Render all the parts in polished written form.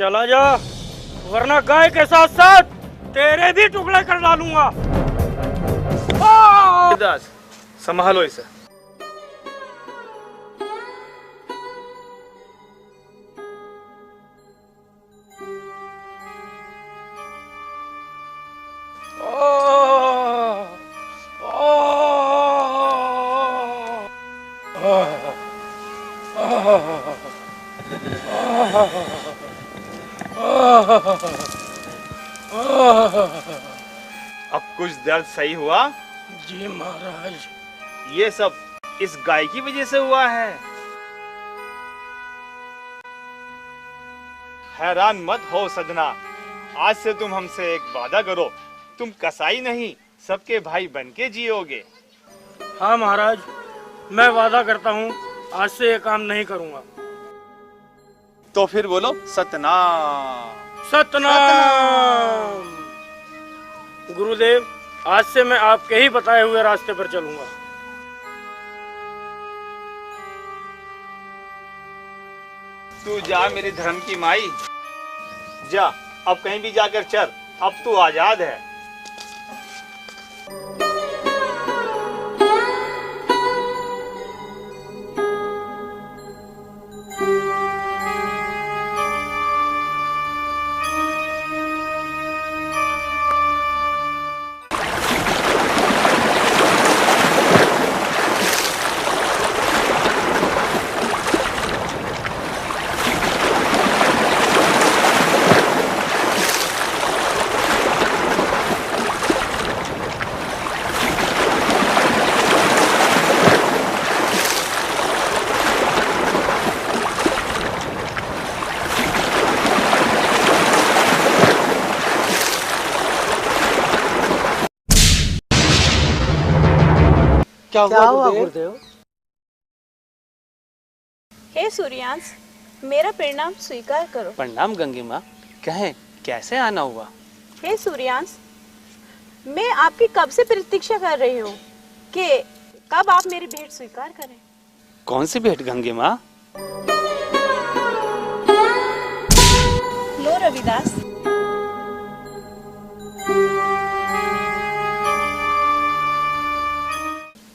चला जा, वरना गाय के साथ साथ तेरे भी टुकड़े कर डालूंगा। दास, संभालो इसे। अब कुछ दर्द सही हुआ? जी महाराज। ये सब इस गाय की वजह से हुआ है। हैरान मत हो सजना, आज से तुम हमसे एक वादा करो, तुम कसाई नहीं सबके भाई बनके जियोगे। हाँ महाराज, मैं वादा करता हूँ आज से ये काम नहीं करूँगा। तो फिर बोलो सतनाम। सतनाम। गुरुदेव, आज से मैं आपके ही बताए हुए रास्ते पर चलूंगा। तू जा मेरी धर्म की माई, जा अब कहीं भी जाकर चल, अब तू आजाद है। क्या हुआ गुरुदेव? हे सूर्यांश, मेरा परिणाम स्वीकार करो। प्रणाम गंगे माँ, कहें कैसे आना हुआ? हे सूर्यांश, मैं आपकी कब से प्रतीक्षा कर रही हूँ कि कब आप मेरी भेंट स्वीकार करें। कौन सी भेंट गंगे माँ? लो रविदास,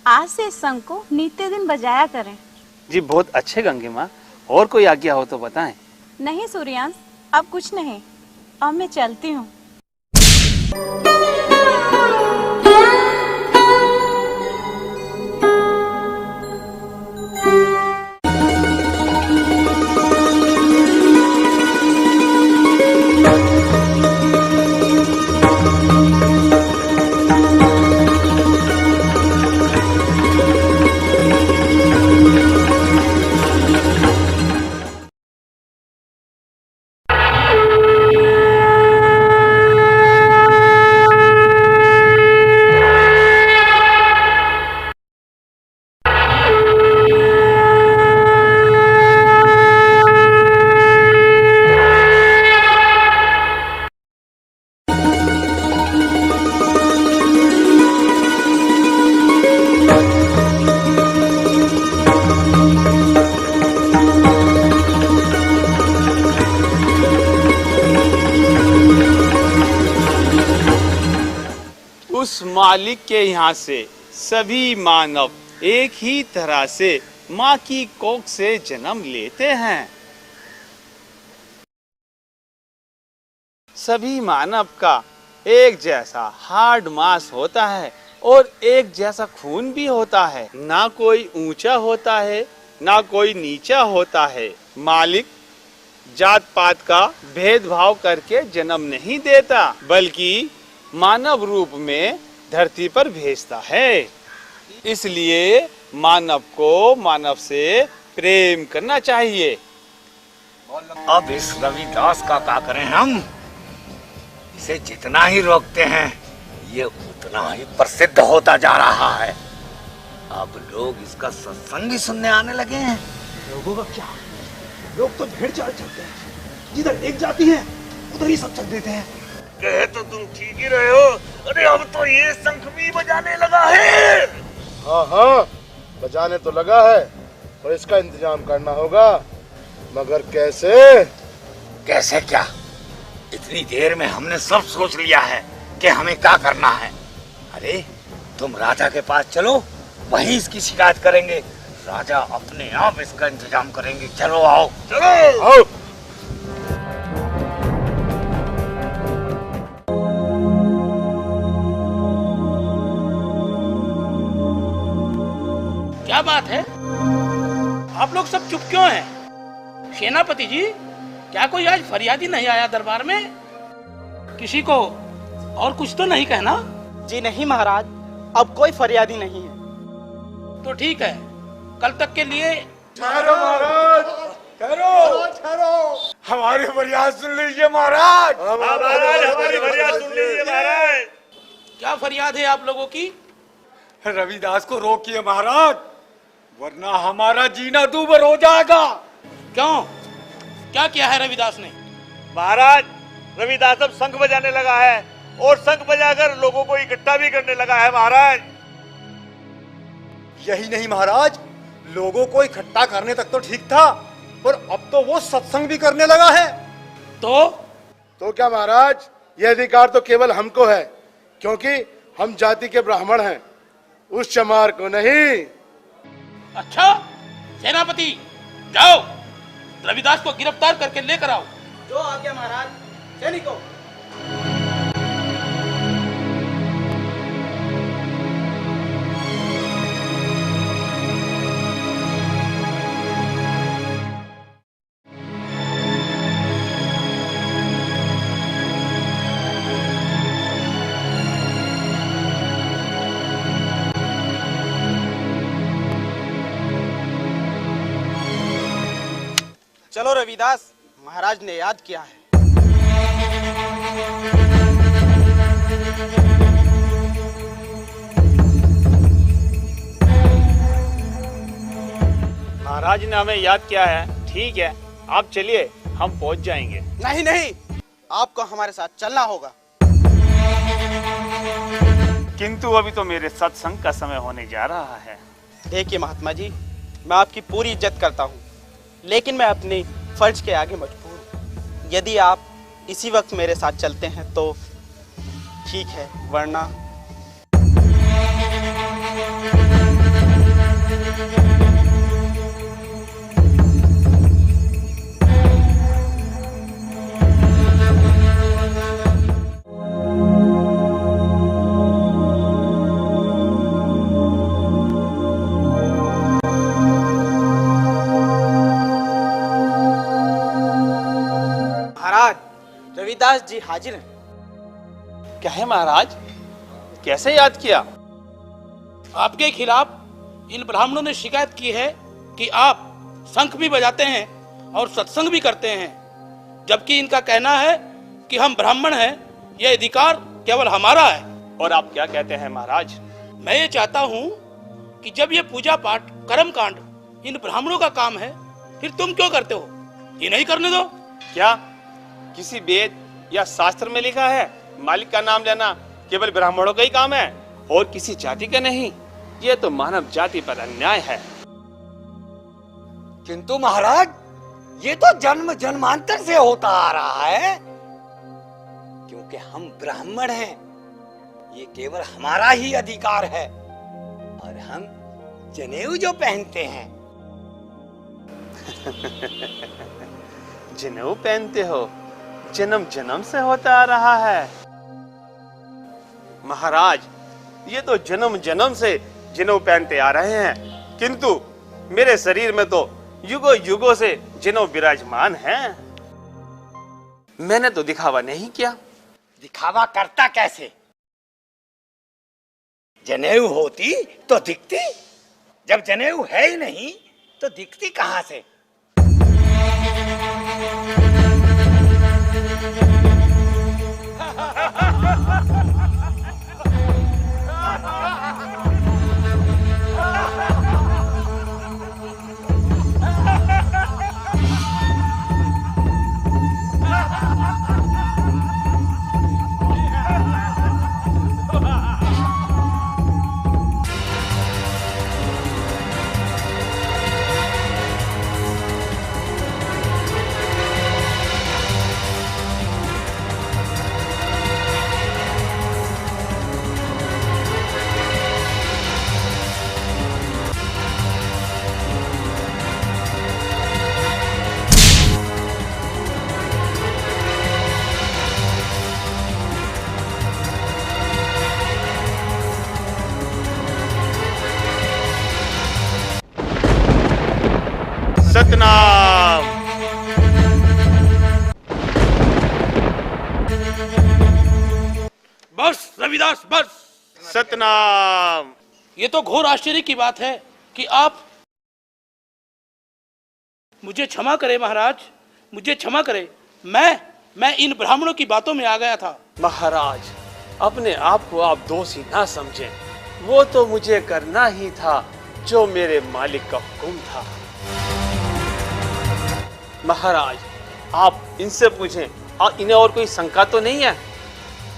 आज से इस शंख को नित्य दिन बजाया करें। जी बहुत अच्छे गंगे माँ, और कोई आज्ञा हो तो बताएं। नहीं सूर्यांश, अब कुछ नहीं, अब मैं चलती हूँ। उस मालिक के यहाँ से सभी मानव एक ही तरह से माँ की कोख से जन्म लेते हैं। सभी मानव का एक जैसा हार्ड मांस होता है और एक जैसा खून भी होता है। ना कोई ऊंचा होता है ना कोई नीचा होता है। मालिक जात पात का भेदभाव करके जन्म नहीं देता, बल्कि मानव रूप में धरती पर भेजता है। इसलिए मानव को मानव से प्रेम करना चाहिए। अब इस रविदास का क्या करें हम? इसे जितना ही रोकते हैं ये उतना ही प्रसिद्ध होता जा रहा है। अब लोग इसका सत्संग भी सुनने आने लगे हैं। लोगों का क्या, लोग तो भेड़ चाल चलते हैं, जिधर एक जाती है उधर ही सब चल देते हैं। कहे तो तुम ठीक ही रहे हो। अरे अब तो ये शंख भी बजाने लगा है। हाँ हाँ, बजाने तो लगा है, पर इसका इंतजाम करना होगा। मगर कैसे? कैसे क्या? इतनी देर में हमने सब सोच लिया है कि हमें क्या करना है। अरे तुम राजा के पास चलो, वहीं इसकी शिकायत करेंगे। राजा अपने आप इसका इंतजाम करेंगे। चलो आओ, चलो आओ। क्या बात है, आप लोग सब चुप क्यों हैं? सेनापति जी, क्या कोई आज फरियादी नहीं आया दरबार में? किसी को और कुछ तो नहीं कहना? जी नहीं महाराज, अब कोई फरियादी नहीं है। तो ठीक है, कल तक के लिए ठहरो महाराज, ठहरो। हमारी फरियाद सुन लीजिए महाराज। हमारी फरियाद सुन लीजिए महाराज। क्या फरियाद है आप लोगों की? रविदास को रोकिए महाराज, वरना हमारा जीना दूभर हो जाएगा। क्यों, क्या किया है रविदास ने? महाराज, रविदास अब शंख बजाने लगा है और शंख बजाकर लोगों को इकट्ठा भी करने लगा है महाराज। यही नहीं महाराज, लोगों को इकट्ठा करने तक तो ठीक था, पर अब तो वो सत्संग भी करने लगा है। तो क्या महाराज, यह अधिकार तो केवल हमको है, क्योंकि हम जाति के ब्राह्मण हैं, उस चमार को नहीं। अच्छा, सेनापति जाओ, रविदास को गिरफ्तार करके लेकर आओ। जो आ गया महाराज, सैनिकों। चलो रविदास, महाराज ने याद किया है। महाराज ने हमें याद किया है। ठीक है, आप चलिए, हम पहुंच जाएंगे। नहीं नहीं, आपको हमारे साथ चलना होगा। किंतु अभी तो मेरे सत्संग का समय होने जा रहा है। देखिए महात्मा जी, मैं आपकी पूरी इज्जत करता हूँ, लेकिन मैं अपने फर्ज के आगे मजबूर हूँ। यदि आप इसी वक्त मेरे साथ चलते हैं तो ठीक है, वरना रविदास जी हाजिर हैं। क्या है महाराज, कैसे याद किया? आपके खिलाफ इन ब्राह्मणों ने शिकायत की है कि आप शंख भी बजाते हैं और सत्संग भी करते हैं, जबकि इनका कहना है कि हम ब्राह्मण हैं, यह अधिकार केवल हमारा है। और आप क्या कहते हैं महाराज? मैं ये चाहता हूँ कि जब ये पूजा पाठ कर्म कांड इन ब्राह्मणों का काम है, फिर तुम क्यों करते हो? ये नहीं करने दो। क्या किसी वेद या शास्त्र में लिखा है मालिक का नाम लेना केवल ब्राह्मणों का ही काम है और किसी जाति का नहीं? ये तो मानव जाति पर अन्याय है। किंतु महाराज, ये तो जन्म जन्मांतर से होता आ रहा है, क्योंकि हम ब्राह्मण हैं। ये केवल हमारा ही अधिकार है। और हम जनेऊ जो पहनते हैं जनेऊ पहनते हो, जन्म जन्म से होता आ रहा है। महाराज, ये तो जन्म जन्म से जनेऊ पहनते आ रहे हैं, किंतु मेरे शरीर में तो युगों युगों से जनेऊ विराजमान हैं। मैंने तो दिखावा नहीं किया। दिखावा करता कैसे? जनेऊ होती तो दिखती, जब जनेऊ है ही नहीं तो दिखती कहां से? बस रविदास बस। सतनाम। ये तो घोर आश्चर्य की बात है कि आप मुझे क्षमा करें महाराज, मुझे क्षमा करें। मैं इन ब्राह्मणों की बातों में आ गया था। महाराज, अपने आप को आप दोषी ना समझें। वो तो मुझे करना ही था जो मेरे मालिक का हुक्म था। महाराज, आप इनसे पूछें, और इन्हें और कोई शंका तो नहीं है?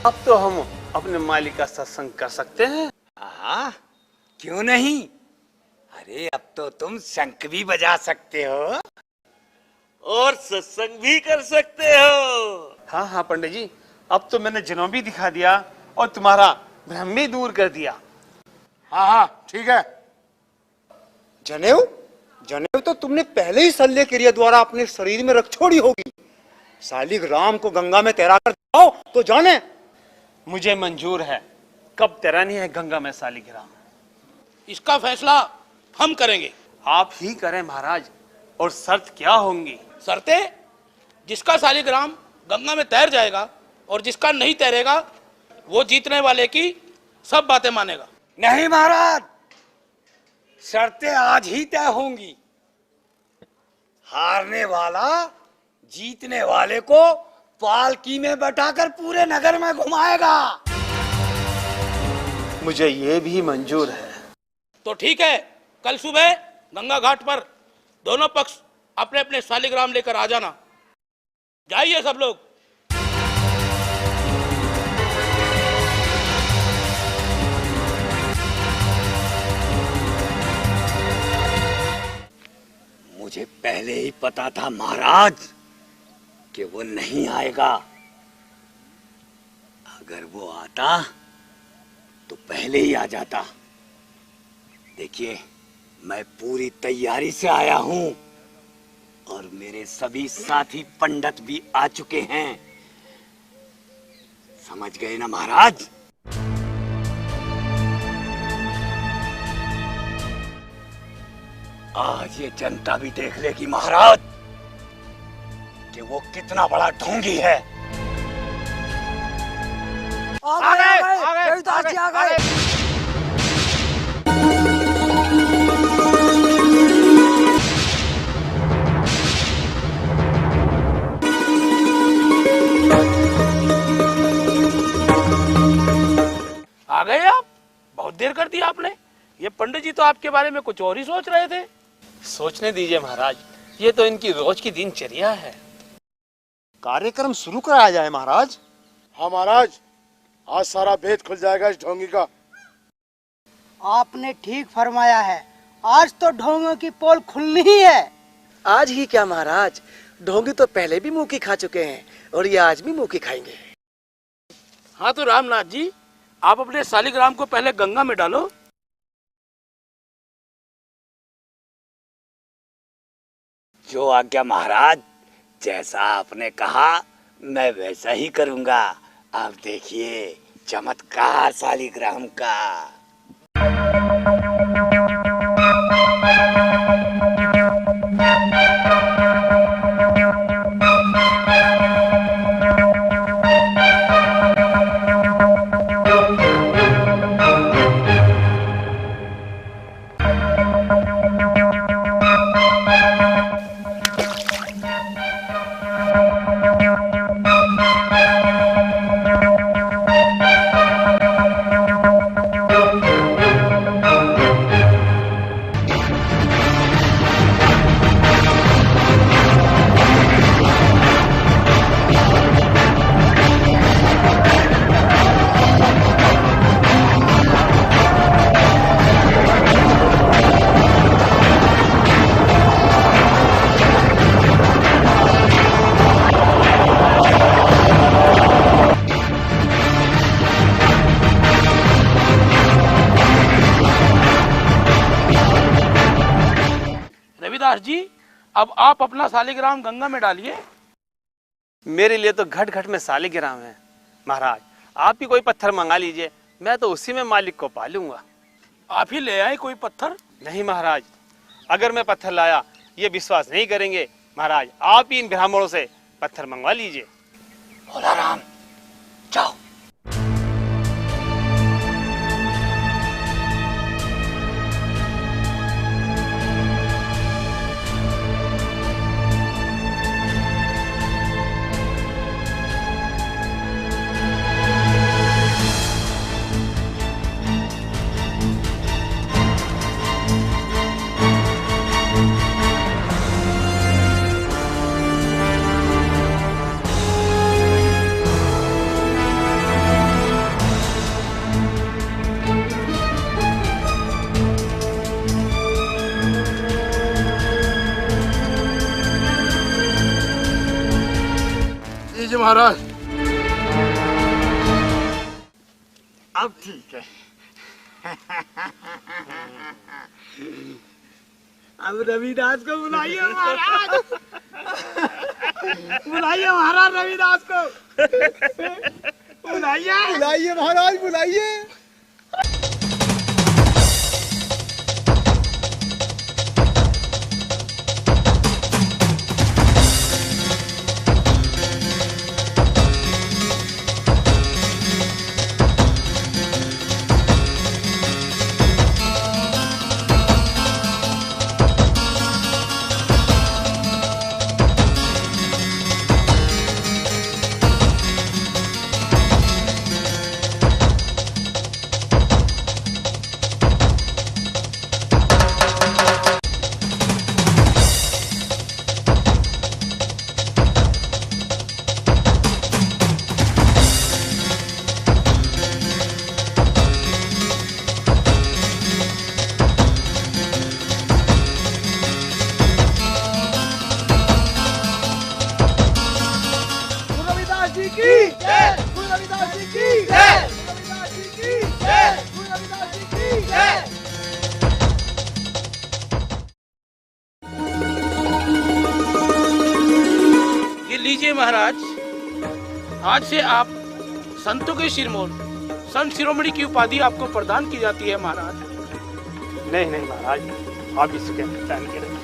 अब तो हम अपने मालिक का सत्संग कर सकते हैं। हाँ, क्यों नहीं? अरे अब तो तुम शंख भी बजा सकते हो और सत्संग भी कर सकते हो। हाँ हाँ पंडित जी, अब तो मैंने जनेऊ भी दिखा दिया और तुम्हारा भ्रम भी दूर कर दिया। हाँ हाँ ठीक है। जनेऊ जनेऊ तो तुमने पहले ही शल्य क्रिया द्वारा अपने शरीर में रख छोड़ी होगी। शालिग्राम को गंगा में तैरा कर दिखाओ तो जाने। मुझे मंजूर है। कब तैरानी है गंगा में शालिग्राम? इसका फैसला हम करेंगे। आप ही करें महाराज। और शर्त क्या होंगी? शर्तें? जिसका शालिग्राम गंगा में तैर जाएगा और जिसका नहीं तैरेगा वो जीतने वाले की सब बातें मानेगा। नहीं महाराज, शर्तें आज ही तय होंगी। हारने वाला जीतने वाले को पालकी में बैठाकर पूरे नगर में घुमाएगा। मुझे ये भी मंजूर है। तो ठीक है, कल सुबह गंगा घाट पर दोनों पक्ष अपने अपने शालिग्राम लेकर आ जाना। जाइए सब लोग। मुझे पहले ही पता था महाराज कि वो नहीं आएगा। अगर वो आता तो पहले ही आ जाता। देखिए, मैं पूरी तैयारी से आया हूं और मेरे सभी साथी पंडित भी आ चुके हैं। समझ गए ना महाराज? आज ये जनता भी देख लेगी महाराज कि वो कितना बड़ा ढोंगी है। आ गए। आ गए आप? बहुत देर कर दी आपने। ये पंडित जी तो आपके बारे में कुछ और ही सोच रहे थे। सोचने दीजिए महाराज, ये तो इनकी रोज की दिनचर्या है। कार्यक्रम शुरू कराया जाए महाराज। हाँ महाराज, आज सारा भेद खुल जाएगा इस ढोंगी का। आपने ठीक फरमाया है, आज तो ढोंगों की पोल खुलनी ही है। आज ही क्या महाराज, ढोंगी तो पहले भी मुंह की खा चुके हैं और ये आज भी मुंह की खाएंगे। हाँ तो रामनाथ जी, आप अपने शालिग्राम को पहले गंगा में डालो। जो आज्ञा महाराज, जैसा आपने कहा मैं वैसा ही करूंगा। आप देखिए चमत्कार शालिग्राम का। रविदास जी, अब आप अपना शालिग्राम गंगा में डालिए। मेरे लिए तो घट घट में शालिग्राम है महाराज। आप ही कोई पत्थर मंगा लीजिए, मैं तो उसी में मालिक को पालूंगा। आप ही ले आए कोई पत्थर? नहीं महाराज, अगर मैं पत्थर लाया ये विश्वास नहीं करेंगे महाराज। आप ही इन ब्राह्मणों से पत्थर मंगवा लीजिए। भोला राम, जाओ। जी महाराज। अब ठीक है। अब रविदास को बुलाइए महाराज। बुलाइए महाराज रविदास को। बुलाइए महाराज, बुलाइए। लीजिए महाराज, आज से आप संतों के शिरमोर संत शिरोमणि की उपाधि आपको प्रदान की जाती है महाराज। नहीं नहीं महाराज, आप इसके पहचान के रहिए।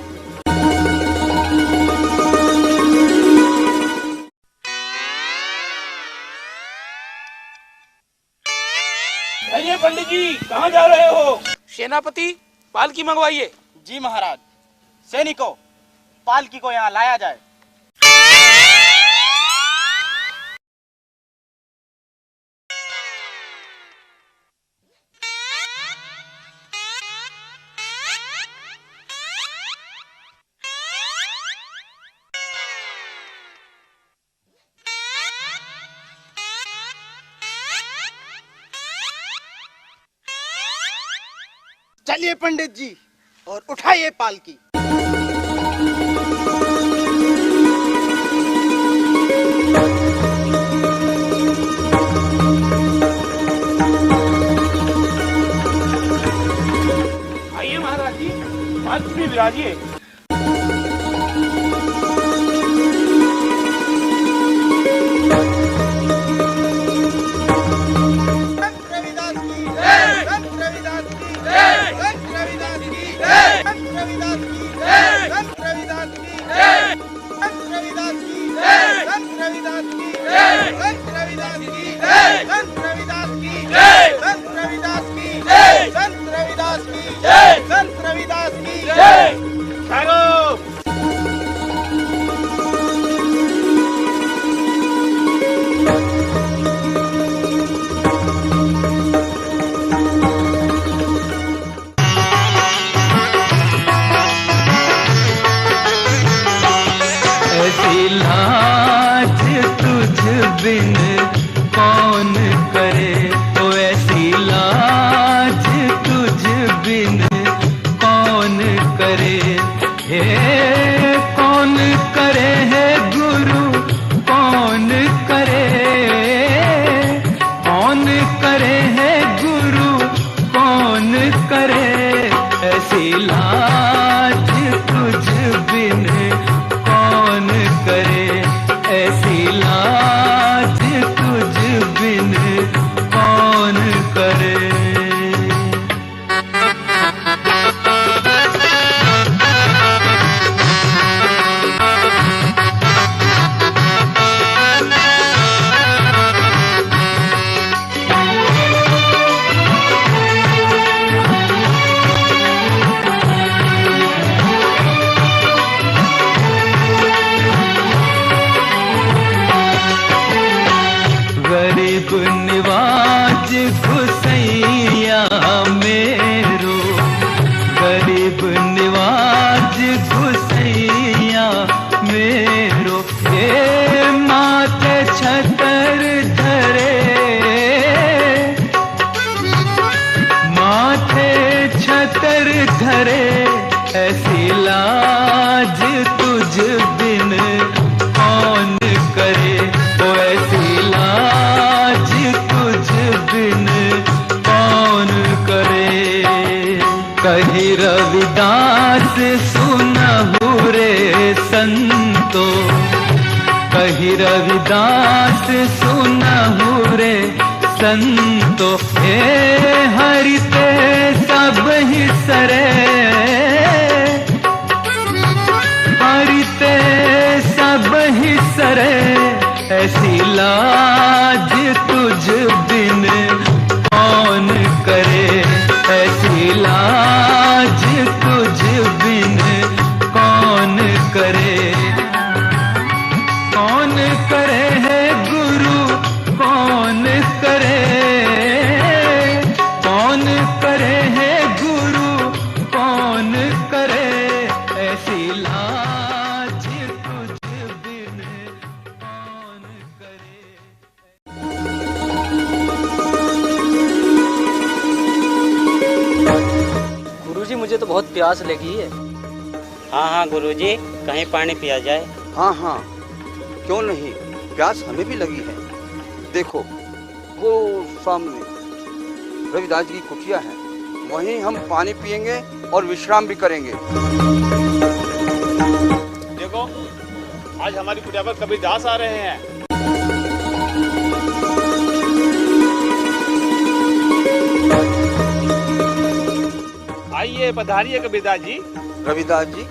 अरे पंडित जी, कहाँ जा रहे हो? सेनापति, पालकी मंगवाइए। जी महाराज। सैनिकों, पालकी को यहाँ लाया जाए। चलिए पंडित जी और उठाइए पालकी। आइए महाराज जी, पालकी में विराजिए। बिन कौन करे, ओ ऐसी लाज तुझ बिन कौन करे। हे कौन करे है गुरु, कौन करे, कौन करे है गुरु, कौन करे। ऐसी लाज तुझ बिन कौन करे, ऐसी लाज तुझ बिन कौन करे। गरीब निवाज घुसैया मेरो, गरीब निवाज घुसैया मेरो। हे माथे छतर धरे, माथे छतर धरे। ऐसी लाज तुझ बिन कौन करे, रविदास सुनहु रे संतो, हे हरिते सब ही सरे, हरिते सब ही सरे, ऐसी लाज तुझ बिन कौन करे, ऐसी लाज तुझ बिन कौन करे, कौन करे है गुरु कौन करे, कौन करे है गुरु कौन करे, ऐसी लाज तुझ बिन कौन करे। गुरुजी मुझे तो बहुत प्यास लगी है। हाँ हाँ गुरुजी, कहीं पानी पिया जाए। हाँ हाँ क्यों नहीं, प्यास हमें भी लगी है। देखो वो सामने रविदास जी की कुटिया है, वहीं हम पानी पिएंगे और विश्राम भी करेंगे। देखो आज हमारी कुटिया पर कबीरदास आ रहे हैं। आइए पधारिए कबीरदास जी। रविदास जी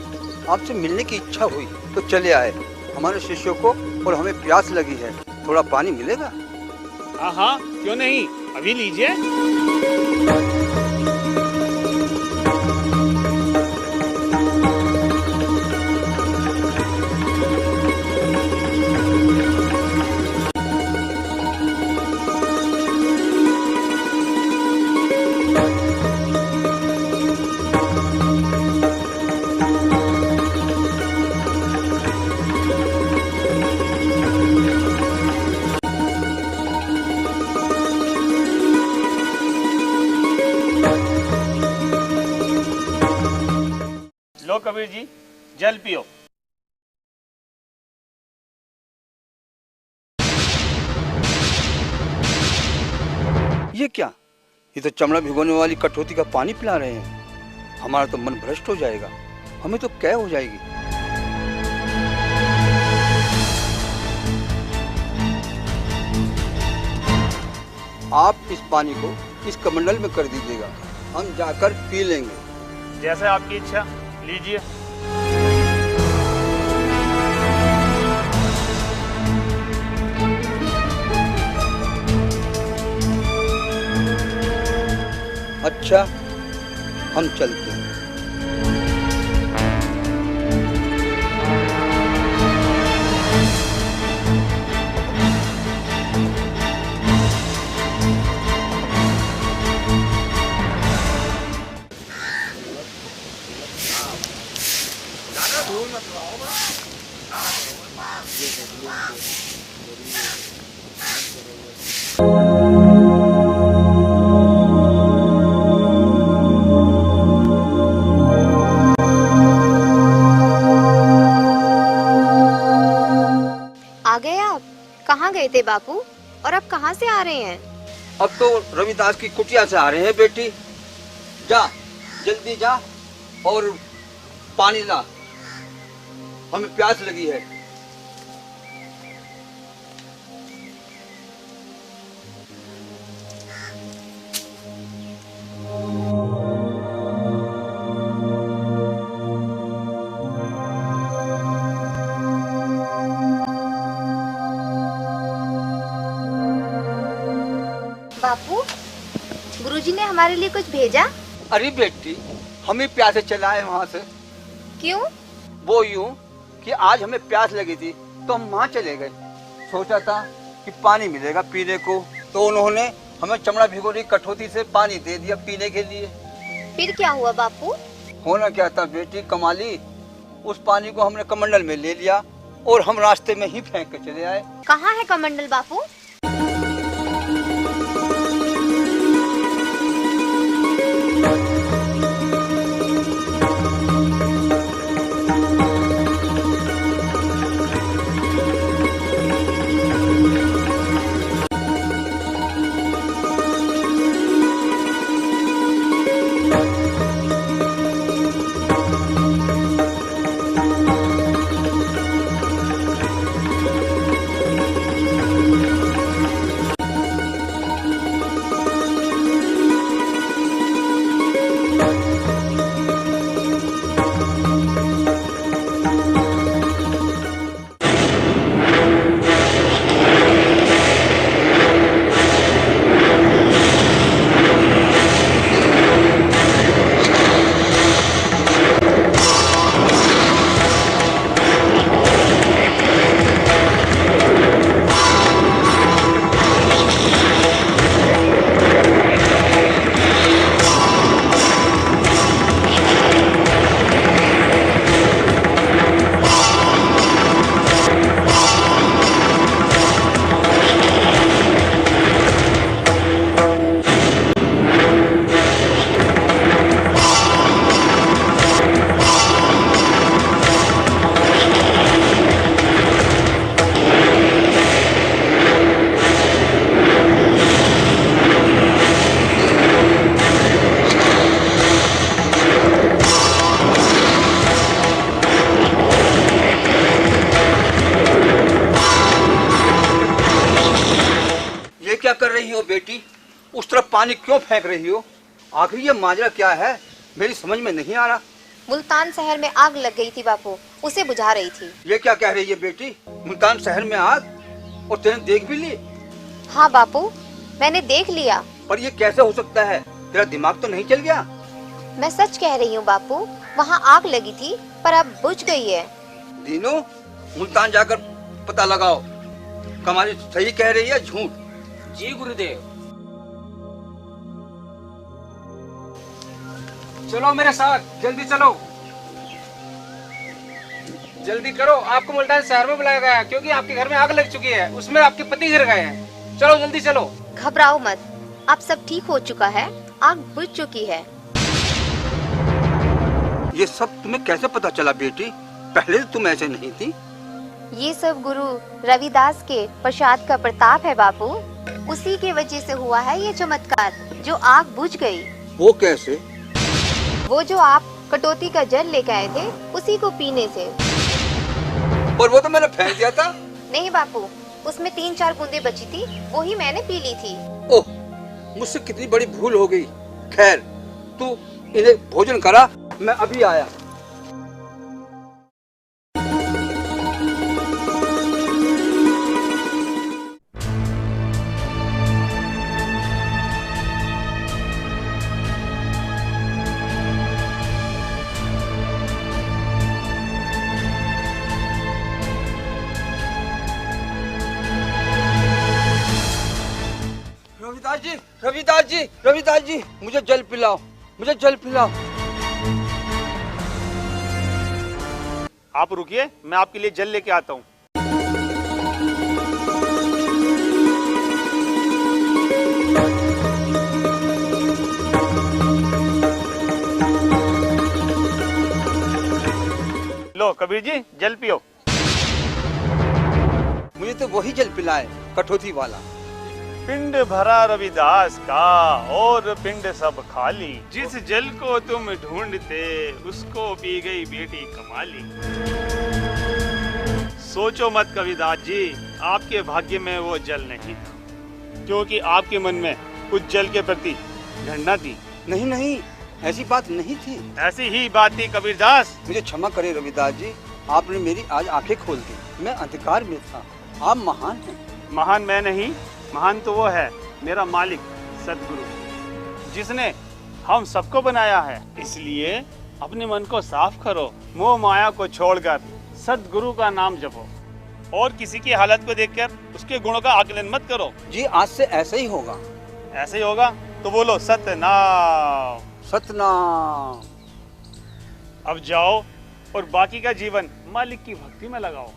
आपसे मिलने की इच्छा हुई तो चले आए। हमारे शिष्यों को और हमें प्यास लगी है, थोड़ा पानी मिलेगा? हाँ हाँ क्यों नहीं, अभी लीजिए। लो कबीर जी जल पियो। ये क्या, ये तो चमड़ा भिगोने वाली कटोती का पानी पिला रहे हैं। हमारा तो मन भ्रष्ट हो जाएगा, हमें तो क्या हो जाएगी। आप इस पानी को इस कमंडल में कर दीजिएगा, हम जाकर पी लेंगे। जैसे आपकी इच्छा, लीजिए। अच्छा हम चलते हैं। आ गए आप? कहाँ गए थे बापू, और अब कहाँ से आ रहे हैं? अब तो रविदास की कुटिया से आ रहे हैं बेटी। जा जल्दी जा और पानी ला, हमें प्यास लगी है। बापू, गुरुजी ने हमारे लिए कुछ भेजा? अरे बेटी, हमें प्यासे चलाए वहाँ से। क्यों? वो यूं कि आज हमें प्यास लगी थी तो हम वहाँ चले गए। सोचा था कि पानी मिलेगा पीने को, तो उन्होंने हमें चमड़ा भिगोनी कठौती से पानी दे दिया पीने के लिए। फिर क्या हुआ बापू? होना क्या था बेटी कमाली, उस पानी को हमने कमंडल में ले लिया और हम रास्ते में ही फेंक के चले आए। कहाँ है कमंडल बापू? क्या कर रही हो बेटी? उस तरफ पानी क्यों फेंक रही हो? आखिर ये माजरा क्या है, मेरी समझ में नहीं आ रहा। मुल्तान शहर में आग लग गई थी बापू, उसे बुझा रही थी। ये क्या कह रही है बेटी? मुल्तान शहर में आग? और तेने देख भी ली? हाँ बापू, मैंने देख लिया। पर ये कैसे हो सकता है? तेरा दिमाग तो नहीं चल गया? मैं सच कह रही हूँ बापू, वहाँ आग लगी थी पर अब बुझ गई है। दीनू, मुल्तान जाकर पता लगाओ, कमाली सही कह रही है झूठ? जी गुरुदेव। चलो मेरे साथ, जल्दी चलो, जल्दी करो। आपको मुल्तान शहर में बुलाया गया है क्योंकि आपके घर में आग लग चुकी है, उसमें आपके पति गिर गए हैं। चलो जल्दी चलो। घबराओ मत, अब सब ठीक हो चुका है, आग बुझ चुकी है। ये सब तुम्हें कैसे पता चला बेटी? पहले तो तुम ऐसे नहीं थी। ये सब गुरु रविदास के प्रसाद का प्रताप है बापू, उसी के वजह से हुआ है ये चमत्कार, जो आग बुझ गई। वो कैसे? वो जो आप कटोती का जल लेकर आए थे, उसी को पीने से। और वो तो मैंने फेंक दिया था। नहीं बापू, उसमें 3-4 बूंदे बची थी, वो ही मैंने पी ली थी। ओह, मुझसे कितनी बड़ी भूल हो गई। खैर, तू इन्हें भोजन करा, मैं अभी आया। रविदास जी, रविदास जी, रविदास जी, मुझे जल पिलाओ, मुझे जल पिलाओ। आप रुकिए, मैं आपके लिए जल लेके आता हूँ। लो कबीर जी, जल पियो। मुझे तो वही जल पिलाए, कठौती वाला। पिंड भरा रविदास का और पिंड सब खाली, जिस जल को तुम ढूंढते उसको पी गई बेटी कमाली। सोचो मत कबीरदास जी, आपके भाग्य में वो जल नहीं था, क्योंकि आपके मन में कुछ जल के प्रति घृणा थी। नहीं नहीं, ऐसी बात नहीं थी। ऐसी ही बात थी कबीरदास। मुझे क्षमा करें रविदास जी, आपने मेरी आज आंखें खोल दी। मैं अंधकार में था, आप महान हैं। महान मैं नहीं, महान तो वो है मेरा मालिक सतगुरु, जिसने हम सबको बनाया है। इसलिए अपने मन को साफ करो, मोह माया को छोड़कर सतगुरु का नाम जपो, और किसी की हालत को देखकर उसके गुणों का आकलन मत करो। जी, आज से ऐसे ही होगा। ऐसे ही होगा तो बोलो सतनाम। सतनाम। अब जाओ और बाकी का जीवन मालिक की भक्ति में लगाओ।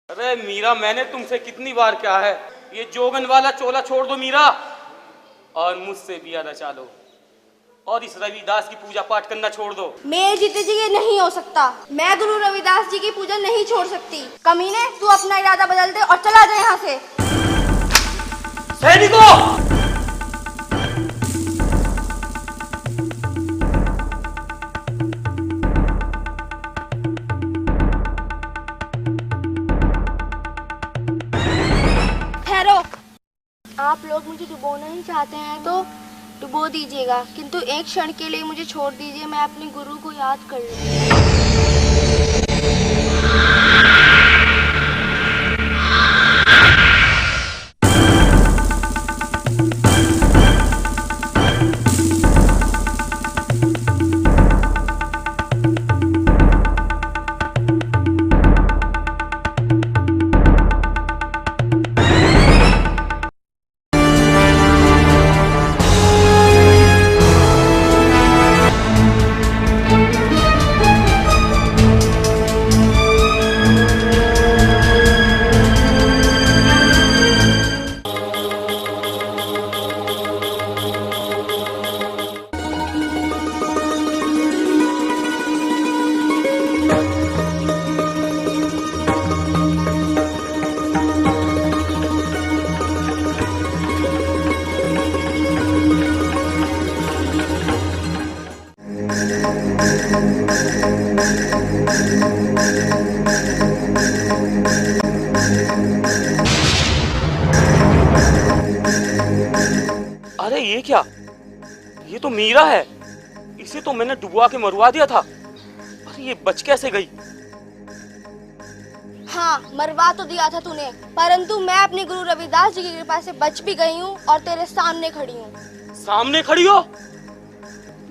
अरे मीरा, मैंने तुमसे कितनी बार कहा है, ये जोगन वाला चोला छोड़ दो मीरा, और मुझसे बिया रचा लो, और इस रविदास की पूजा पाठ करना छोड़ दो। मेरे जीते जी ये नहीं हो सकता। मैं गुरु रविदास जी की पूजा नहीं छोड़ सकती। कमीने, तू अपना इरादा बदल दे और चला जाए यहाँ से। सैनिकों! आप लोग मुझे डुबोना ही चाहते हैं तो डुबो दीजिएगा, किंतु एक क्षण के लिए मुझे छोड़ दीजिए, मैं अपने गुरु को याद कर लूँ। अरे ये क्या, ये तो मीरा है। इसे तो मैंने डुबवा के मरवा दिया था। अरे ये बच कैसे गई? हाँ, मरवा तो दिया था तूने, परंतु मैं अपने गुरु रविदास जी की कृपा से बच भी गई हूँ और तेरे सामने खड़ी हूँ। सामने खड़ी हो?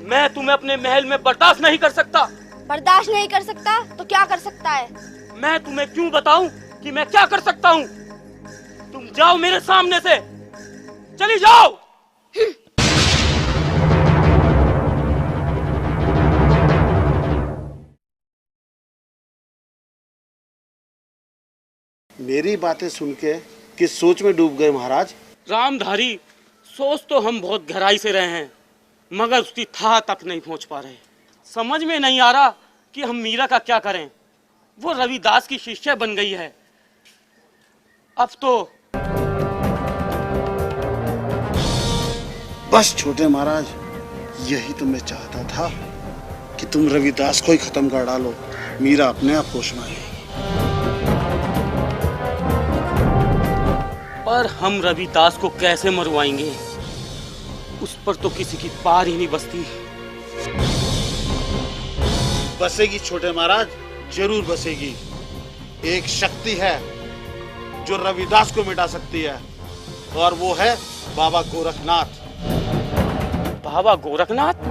मैं तुम्हें अपने महल में बर्दाश्त नहीं कर सकता। बर्दाश्त नहीं कर सकता तो क्या कर सकता है? मैं तुम्हें क्यों बताऊं कि मैं क्या कर सकता हूं? तुम जाओ मेरे सामने से, चली जाओ। मेरी बातें सुन के किस सोच में डूब गए महाराज? रामधारी, सोच तो हम बहुत गहराई से रहे हैं, मगर उसकी था तक नहीं पहुंच पा रहे। समझ में नहीं आ रहा कि हम मीरा का क्या करें। वो रविदास की शिष्या बन गई है। अब तो बस छोटे महाराज, यही तो मैं चाहता था कि तुम रविदास को ही खत्म कर डालो, मीरा अपने आप होश में आएगी। पर हम रविदास को कैसे मरवाएंगे? उस पर तो किसी की पार ही नहीं बसती। बसेगी छोटे महाराज, जरूर बसेगी। एक शक्ति है जो रविदास को मिटा सकती है, और वो है बाबा गोरखनाथ। बाबा गोरखनाथ?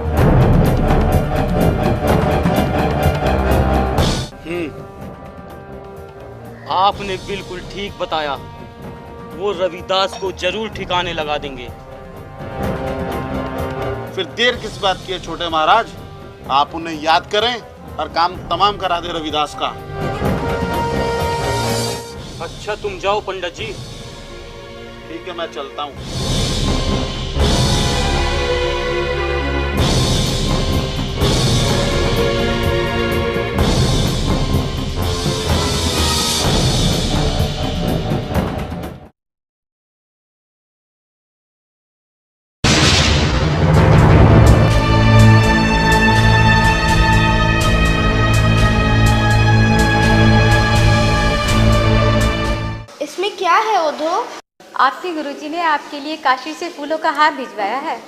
आपने बिल्कुल ठीक बताया। वो रविदास को जरूर ठिकाने लगा देंगे। फिर देर किस बात की है छोटे महाराज? आप उन्हें याद करें और काम तमाम करा दे रविदास का। अच्छा तुम जाओ पंडित जी। ठीक है, मैं चलता हूँ। इसमें क्या है ओधो? आपके गुरुजी ने आपके लिए काशी से फूलों का हार भिजवाया है।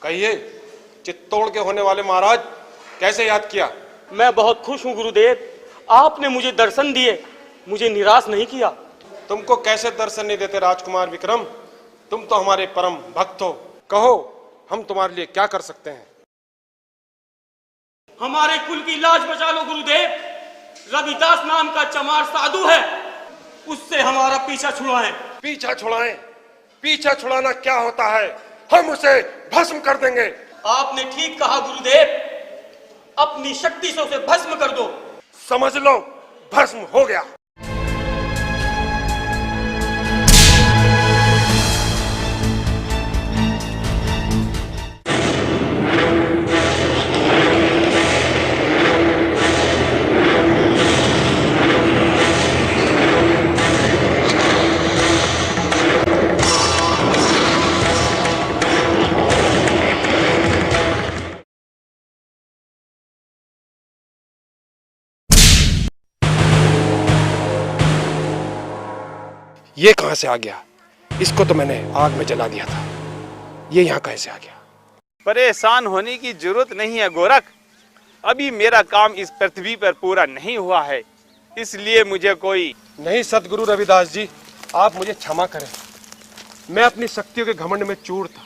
कहिए, चित्तौड़ के होने वाले महाराज, कैसे याद किया? मैं बहुत खुश हूँ गुरुदेव, आपने मुझे दर्शन दिए, मुझे निराश नहीं किया। तुमको कैसे दर्शन नहीं देते राजकुमार विक्रम? तुम तो हमारे परम भक्त हो। कहो, हम तुम्हारे लिए क्या कर सकते हैं? हमारे कुल की लाज बचा लो गुरुदेव। रविदास नाम का चमार साधु है, उससे हमारा पीछा छुड़ाएं। पीछा छुड़ाएं? पीछा छुड़ाना क्या होता है? हम उसे भस्म कर देंगे। आपने ठीक कहा गुरुदेव, अपनी शक्ति से उसे भस्म कर दो। समझ लो, भस्म हो गया। ये कहाँ से आ गया? इसको तो मैंने आग में जला दिया था, ये यहाँ कैसे आ गया? परेशान होने की जरूरत नहीं है गोरख। अभी मेरा काम इस पृथ्वी पर पूरा नहीं हुआ है, इसलिए मुझे कोई नहीं। सतगुरु रविदास जी, आप मुझे क्षमा करें। मैं अपनी शक्तियों के घमंड में चूर था।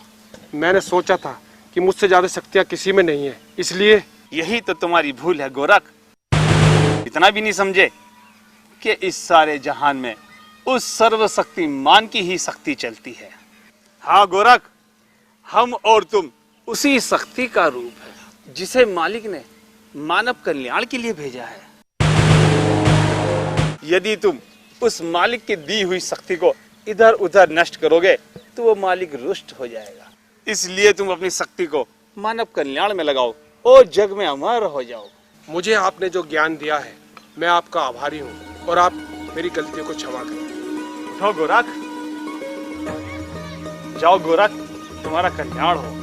मैंने सोचा था कि मुझसे ज्यादा शक्तियां किसी में नहीं है, इसलिए। यही तो तुम्हारी भूल है गोरख। इतना भी नहीं समझे कि इस सारे जहान में उस सर्वशक्तिमान की ही शक्ति चलती है। हाँ गोरख, हम और तुम उसी शक्ति का रूप है जिसे मालिक ने मानव कल्याण के लिए भेजा है। यदि तुम उस मालिक की दी हुई शक्ति को इधर उधर नष्ट करोगे तो वो मालिक रुष्ट हो जाएगा। इसलिए तुम अपनी शक्ति को मानव कल्याण में लगाओ और जग में अमर हो जाओ। मुझे आपने जो ज्ञान दिया है, मैं आपका आभारी हूँ और आप मेरी गलतियों को क्षमा करें। उठो गोरख, जाओ गोरख, तुम्हारा कल्याण हो।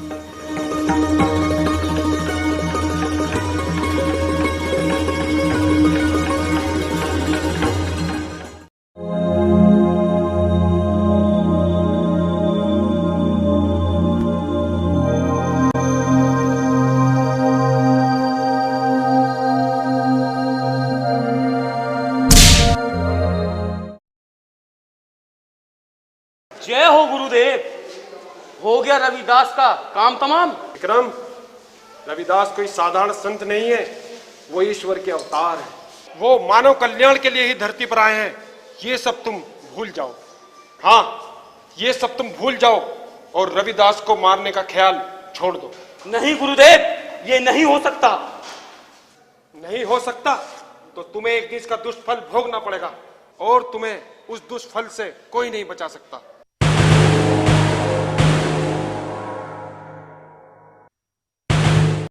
जय हो गुरुदेव। हो गया रविदास का काम तमाम। विक्रम, रविदास कोई साधारण संत नहीं है, वो ईश्वर के अवतार है। वो मानव कल्याण के लिए ही धरती पर आए हैं। ये सब तुम भूल जाओ। हाँ, ये सब तुम भूल जाओ और रविदास को मारने का ख्याल छोड़ दो। नहीं गुरुदेव, ये नहीं हो सकता। नहीं हो सकता तो तुम्हें एक दिन इसका दुष्फल भोगना पड़ेगा और तुम्हें उस दुष्फल से कोई नहीं बचा सकता।